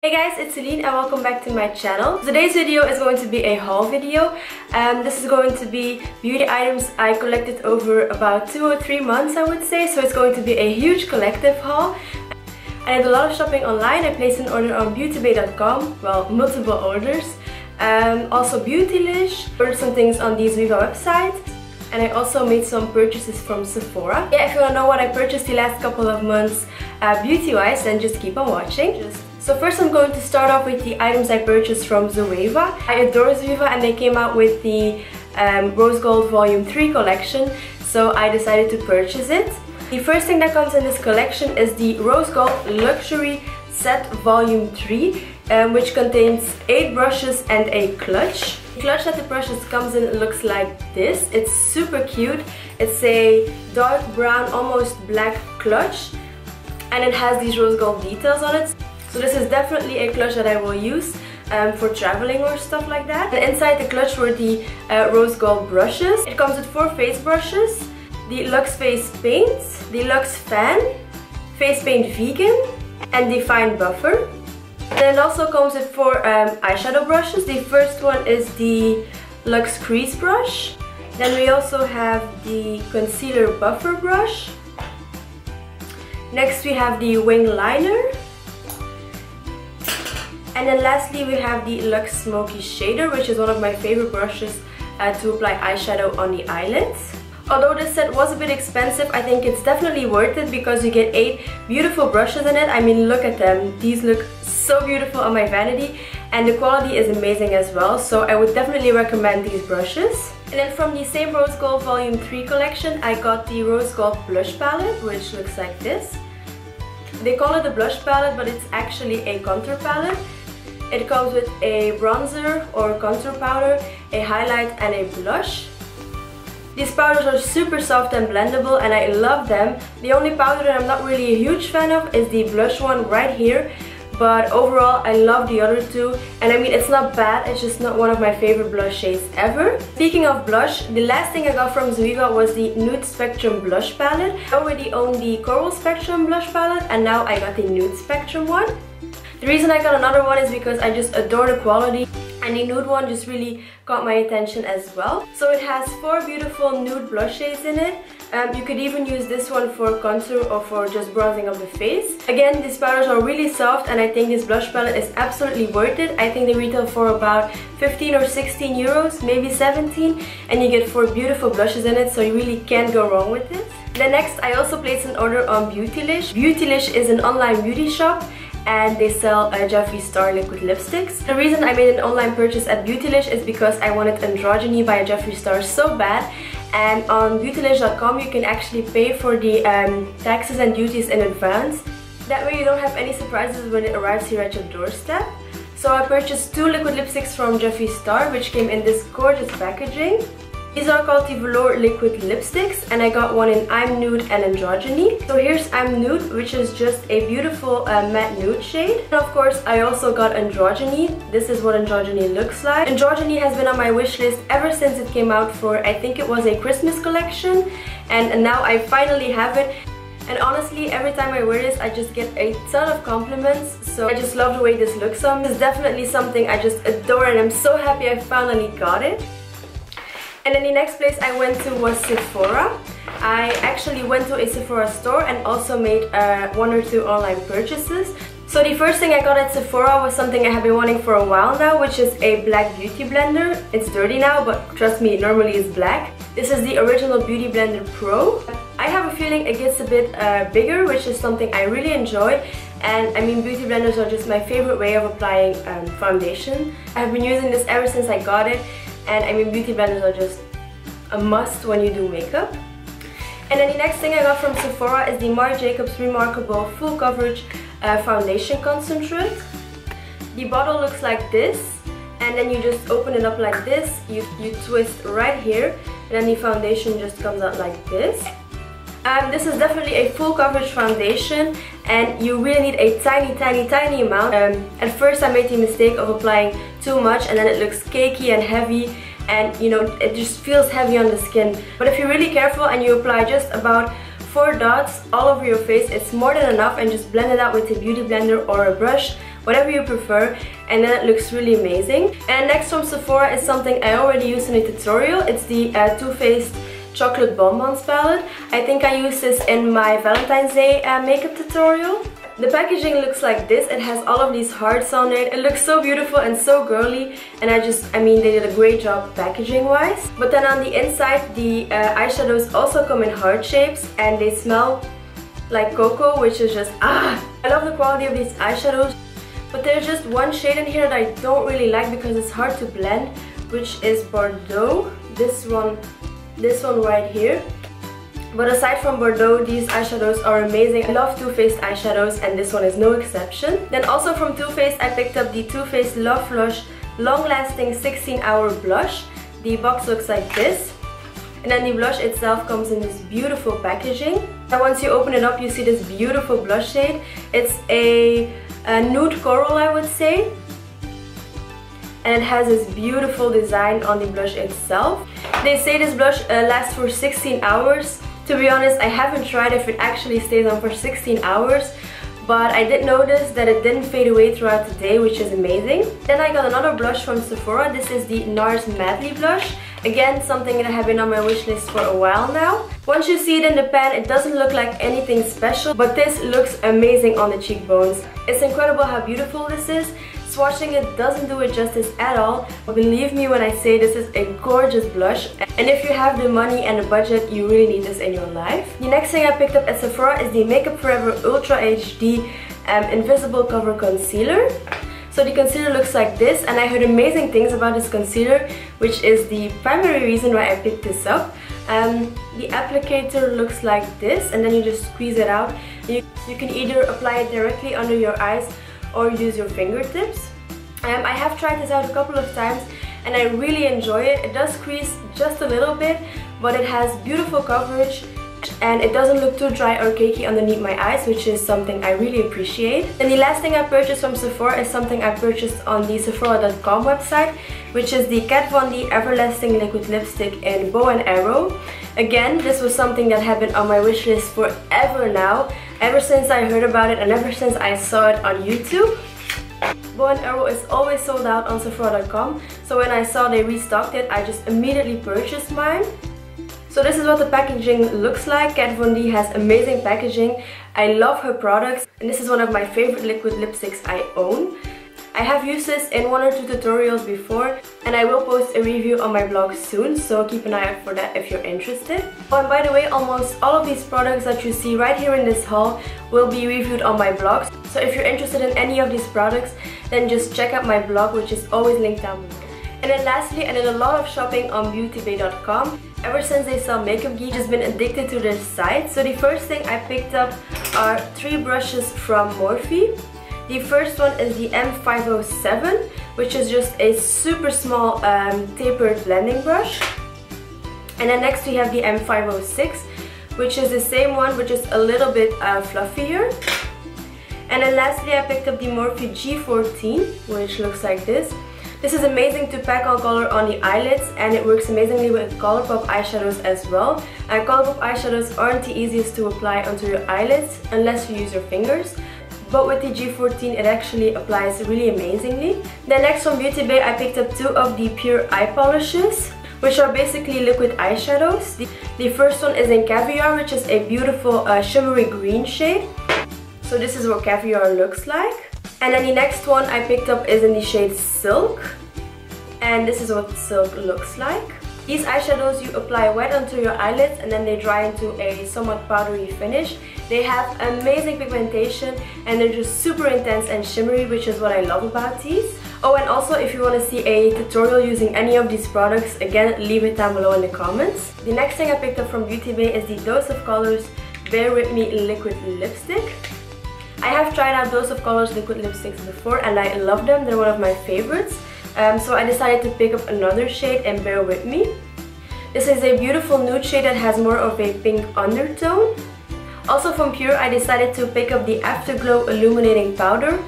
Hey guys, it's Celine and welcome back to my channel. Today's video is going to be a haul video. This is going to be beauty items I collected over about 2 or 3 months, I would say. So it's going to be a huge collective haul. I did a lot of shopping online. I placed an order on Beautybay.com, well, multiple orders. Also Beautylish, ordered some things on the Zoeva website. And I also made some purchases from Sephora. Yeah, if you want to know what I purchased the last couple of months beauty-wise, then just keep on watching. So first I'm going to start off with the items I purchased from Zoeva. I adore Zoeva and they came out with the Rose Gold Volume 3 collection, so I decided to purchase it. The first thing that comes in this collection is the Rose Gold Luxury Set Volume 3, which contains 8 brushes and a clutch. The clutch that the brushes comes in looks like this. It's super cute. It's a dark brown, almost black clutch, and it has these rose gold details on it. So this is definitely a clutch that I will use for traveling or stuff like that. And inside the clutch were the rose gold brushes. It comes with 4 face brushes, the Luxe Face Paint, the Luxe Fan, Face Paint Vegan, and the Fine Buffer. Then it also comes with 4 eyeshadow brushes. The first one is the Luxe Crease Brush. Then we also have the Concealer Buffer Brush. Next we have the Wing Liner. And then lastly we have the Luxe Smoky Shader, which is one of my favorite brushes to apply eyeshadow on the eyelids. Although this set was a bit expensive, I think it's definitely worth it because you get 8 beautiful brushes in it. I mean, look at them. These look so beautiful on my vanity and the quality is amazing as well. So I would definitely recommend these brushes. And then from the same Rose Gold Volume 3 collection, I got the Rose Gold Blush Palette, which looks like this. They call it a blush palette, but it's actually a contour palette. It comes with a bronzer or contour powder, a highlight and a blush. These powders are super soft and blendable and I love them. The only powder that I'm not really a huge fan of is the blush one right here. But overall I love the other two, and I mean it's not bad, it's just not one of my favorite blush shades ever. Speaking of blush, the last thing I got from Zoeva was the Nude Spectrum Blush Palette. I already own the Coral Spectrum Blush Palette and now I got the Nude Spectrum one. The reason I got another one is because I just adore the quality, and the nude one just really caught my attention as well. So it has 4 beautiful nude blush shades in it. You could even use this one for contour or for just bronzing of the face. Again, these powders are really soft and I think this blush palette is absolutely worth it. I think they retail for about 15 or 16 euros, maybe 17, and you get 4 beautiful blushes in it, so you really can't go wrong with it. Then next, I also placed an order on Beautylish. Beautylish is an online beauty shop and they sell Jeffree Star liquid lipsticks. The reason I made an online purchase at Beautylish is because I wanted Androgyny by Jeffree Star so bad, and on Beautylish.com you can actually pay for the taxes and duties in advance. That way you don't have any surprises when it arrives here at your doorstep. So I purchased 2 liquid lipsticks from Jeffree Star, which came in this gorgeous packaging. These are called the Velour liquid lipsticks and I got one in I'm Nude and Androgyny. So here's I'm Nude, which is just a beautiful matte nude shade. And of course I also got Androgyny. This is what Androgyny looks like. Androgyny has been on my wish list ever since it came out for, I think it was a Christmas collection, and now I finally have it. And honestly, every time I wear this, I just get a ton of compliments. So I just love the way this looks on. It's definitely something I just adore and I'm so happy I finally got it. And then the next place I went to was Sephora. I actually went to a Sephora store and also made 1 or 2 online purchases. So the first thing I got at Sephora was something I have been wanting for a while now, which is a black beauty blender. It's dirty now, but trust me, normally it's black. This is the original Beauty Blender Pro. I have a feeling it gets a bit bigger, which is something I really enjoy. And I mean, beauty blenders are just my favorite way of applying foundation. I've been using this ever since I got it. And I mean, beauty blenders are just a must when you do makeup. And then the next thing I got from Sephora is the Marc Remarcable Full Coverage Foundation Concentrate. The bottle looks like this, and then you just open it up like this, you twist right here, and then the foundation just comes out like this. This is definitely a full coverage foundation and you really need a tiny amount. At first I made the mistake of applying too much and then it looks cakey and heavy, and you know, it just feels heavy on the skin. But if you're really careful and you apply just about 4 dots all over your face, it's more than enough, and just blend it out with a beauty blender or a brush whatever you prefer, and then it looks really amazing. And next from Sephora is something I already used in a tutorial. It's the Too Faced Chocolate Bonbons palette. I think I used this in my Valentine's Day makeup tutorial. The packaging looks like this. It has all of these hearts on it. It looks so beautiful and so girly, and I mean they did a great job packaging wise. But then on the inside the eyeshadows also come in heart shapes, and they smell like cocoa, which is just I love the quality of these eyeshadows. But there's just one shade in here that I don't really like because it's hard to blend, which is Bordeaux. This one right here. But aside from Bordeaux, these eyeshadows are amazing. I love Too Faced eyeshadows, and this one is no exception. Then also from Too Faced, I picked up the Too Faced Love Flush Long Lasting 16-Hour Blush. The box looks like this. And then the blush itself comes in this beautiful packaging. And once you open it up, you see this beautiful blush shade. It's a nude coral, I would say. And it has this beautiful design on the blush itself. They say this blush lasts for 16 hours. To be honest, I haven't tried if it actually stays on for 16 hours. But I did notice that it didn't fade away throughout the day, which is amazing. Then I got another blush from Sephora. This is the Nars Madly Blush. Again, something that has been on my wish list for a while now. Once you see it in the pan, it doesn't look like anything special, but this looks amazing on the cheekbones. It's incredible how beautiful this is. Swatching it doesn't do it justice at all. Believe me when I say this is a gorgeous blush, and if you have the money and the budget, you really need this in your life. The next thing I picked up at Sephora is the Makeup Forever Ultra HD Invisible Cover Concealer. So the concealer looks like this, and I heard amazing things about this concealer, which is the primary reason why I picked this up. The applicator looks like this, and then you just squeeze it out. You can either apply it directly under your eyes or use your fingertips. I have tried this out a couple of times and I really enjoy it. It does crease just a little bit, but it has beautiful coverage and it doesn't look too dry or cakey underneath my eyes, which is something I really appreciate. And the last thing I purchased from Sephora is something I purchased on the Sephora.com website, which is the Kat Von D Everlasting Liquid Lipstick in Bow and Arrow. Again, this was something that had been on my wish list forever now, ever since I heard about it and ever since I saw it on YouTube. Bow and Arrow is always sold out on Sephora.com, so when I saw they restocked it, I just immediately purchased mine. So this is what the packaging looks like. Kat Von D has amazing packaging. I love her products, and this is one of my favorite liquid lipsticks I own. I have used this in 1 or 2 tutorials before, and I will post a review on my blog soon, so keep an eye out for that if you're interested. Oh, and by the way, almost all of these products that you see right here in this haul will be reviewed on my blog. So if you're interested in any of these products, then just check out my blog, which is always linked down below. And then lastly, I did a lot of shopping on Beautybay.com. Ever since they saw Makeup Geek, I've just been addicted to their site. So the first thing I picked up are 3 brushes from Morphe. The first one is the M507, which is just a super small tapered blending brush. And then next we have the M506, which is the same one but just a little bit fluffier. And then lastly I picked up the Morphe G14, which looks like this. This is amazing to pack on color on the eyelids, and it works amazingly with Colourpop eyeshadows as well. Colourpop eyeshadows aren't the easiest to apply onto your eyelids unless you use your fingers. But with the G14 it actually applies really amazingly. Then next from Beautybay I picked up 2 of the Pure Eye Polishes, which are basically liquid eyeshadows. The first one is in Caviar, which is a beautiful shimmery green shade. So this is what Caviar looks like. And then the next one I picked up is in the shade Silk. And this is what Silk looks like. These eyeshadows you apply wet onto your eyelids and then they dry into a somewhat powdery finish. They have amazing pigmentation and they're just super intense and shimmery, which is what I love about these. Oh, and also if you want to see a tutorial using any of these products, again, leave it down below in the comments. The next thing I picked up from Beautybay is the Dose of Colors Bear With Me Liquid Lipstick. I have tried out Dose of Colors liquid lipsticks before and I love them. They're one of my favorites. So I decided to pick up another shade and Bear With Me. This is a beautiful nude shade that has more of a pink undertone. Also from Pure, I decided to pick up the Afterglow Illuminating Powder.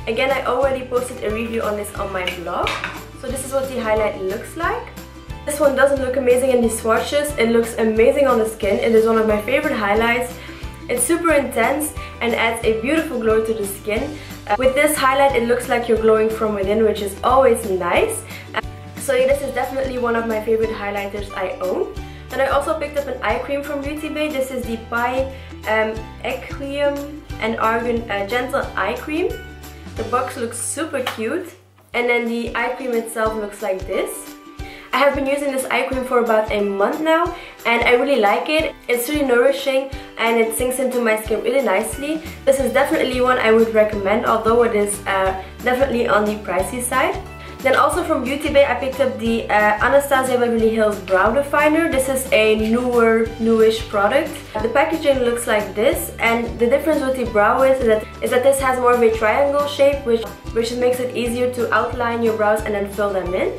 Again, I already posted a review on this on my blog. So this is what the highlight looks like. This one doesn't look amazing in the swatches. It looks amazing on the skin. It is one of my favorite highlights. It's super intense and adds a beautiful glow to the skin. With this highlight it looks like you're glowing from within, which is always nice. So yeah, this is definitely one of my favorite highlighters I own. And I also picked up an eye cream from Beautybay. This is the Pi Equium and Argan Gentle Eye Cream. The box looks super cute. And then the eye cream itself looks like this. I have been using this eye cream for about a month now and I really like it. It's really nourishing and it sinks into my skin really nicely. This is definitely one I would recommend, although it is definitely on the pricey side. Then also from Beautybay I picked up the Anastasia Beverly Hills Brow Definer. This is a newish product. The packaging looks like this, and the difference with the brow is that this has more of a triangle shape, which makes it easier to outline your brows and then fill them in.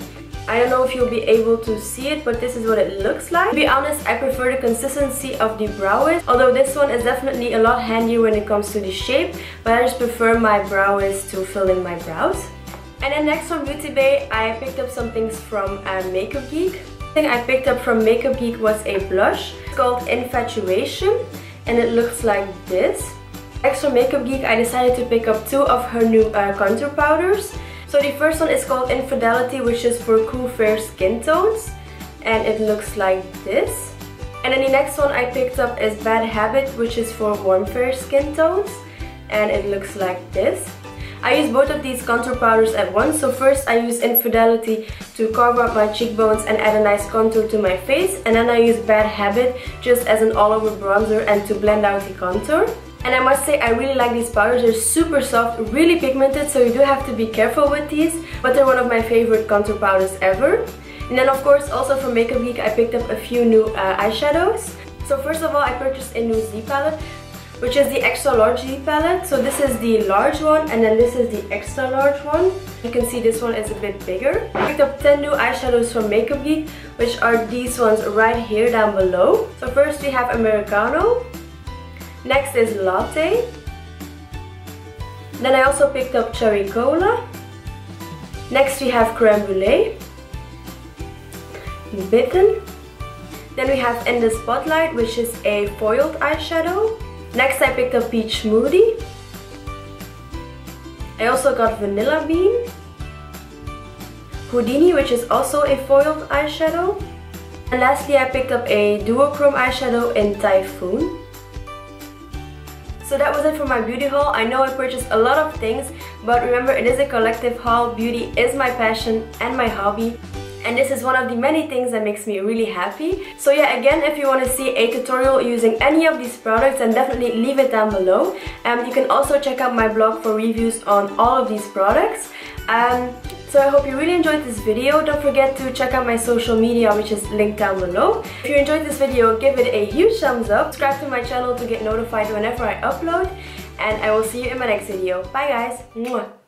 I don't know if you'll be able to see it, but this is what it looks like. To be honest, I prefer the consistency of the brow wiz, although this one is definitely a lot handier when it comes to the shape, but I just prefer my brow wiz to fill in my brows. And then next from Beautybay, I picked up some things from Makeup Geek. The thing I picked up from Makeup Geek was a blush. It's called Infatuation, and it looks like this. Next from Makeup Geek, I decided to pick up two of her new contour powders. So the first one is called Infidelity, which is for cool fair skin tones, and it looks like this. And then the next one I picked up is Bad Habit, which is for warm fair skin tones, and it looks like this. I use both of these contour powders at once. So first I use Infidelity to carve out my cheekbones and add a nice contour to my face, and then I use Bad Habit just as an all over bronzer and to blend out the contour. And I must say I really like these powders. They're super soft, really pigmented, so you do have to be careful with these, but they're one of my favorite contour powders ever. And then of course also from Makeup Geek I picked up a few new eyeshadows. So first of all I purchased a new Z palette, which is the extra large Z palette. So this is the large one and then this is the extra large one. You can see this one is a bit bigger. I picked up 10 new eyeshadows from Makeup Geek, which are these ones right here down below. So first we have Americano. Next is Latte. Then I also picked up Cherry Cola. Next we have Creme Brulee. Bitten. Then we have In the Spotlight, which is a foiled eyeshadow. Next I picked up Peach Smoothie. I also got Vanilla Bean. Houdini, which is also a foiled eyeshadow. And lastly I picked up a duochrome eyeshadow in Typhoon. So that was it for my beauty haul. I know I purchased a lot of things, but remember it is a collective haul. Beauty is my passion and my hobby. And this is one of the many things that makes me really happy. So yeah, again, if you want to see a tutorial using any of these products, then definitely leave it down below. You can also check out my blog for reviews on all of these products. So I hope you really enjoyed this video. Don't forget to check out my social media, which is linked down below. If you enjoyed this video, give it a huge thumbs up. Subscribe to my channel to get notified whenever I upload. And I will see you in my next video. Bye guys! Mwah.